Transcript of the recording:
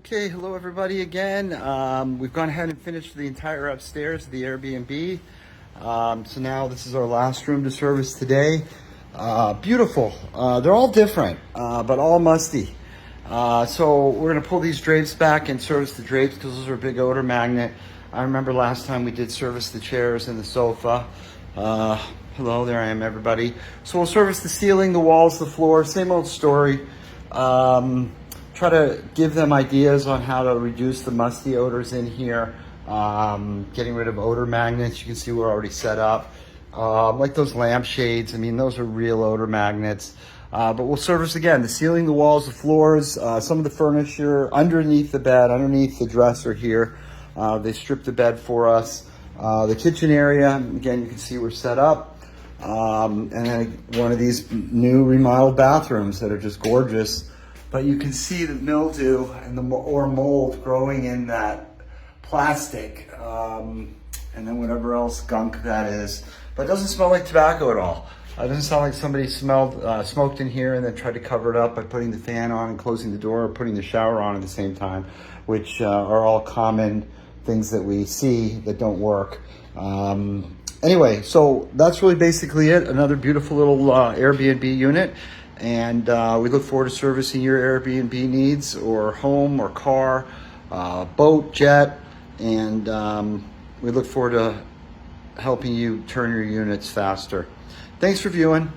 Okay, hello everybody again. We've gone ahead and finished the entire upstairs of the Airbnb. So now this is our last room to service today. Beautiful. They're all different, but all musty. So we're gonna pull these drapes back and service the drapes because those are a big odor magnet. I remember last time we did service the chairs and the sofa. Hello, there I am everybody. So we'll service the ceiling, the walls, the floor, same old story. Try to give them ideas on how to reduce the musty odors in here. Getting rid of odor magnets. You can see we're already set up. Like those lampshades. I mean, those are real odor magnets. But we'll service again the ceiling, the walls, the floors, some of the furniture underneath the bed, underneath the dresser here. They stripped the bed for us. The kitchen area, again, you can see we're set up. And then one of these new remodeled bathrooms that are just gorgeous. But you can see the mildew and or mold growing in that plastic, and then whatever else gunk that is. But it doesn't smell like tobacco at all. It doesn't sound like somebody smoked in here and then tried to cover it up by putting the fan on and closing the door or putting the shower on at the same time, which are all common things that we see that don't work. Anyway, so that's really basically it. Another beautiful little Airbnb unit. And we look forward to servicing your Airbnb needs, or home or car, boat, jet, and we look forward to helping you turn your units faster. Thanks for viewing.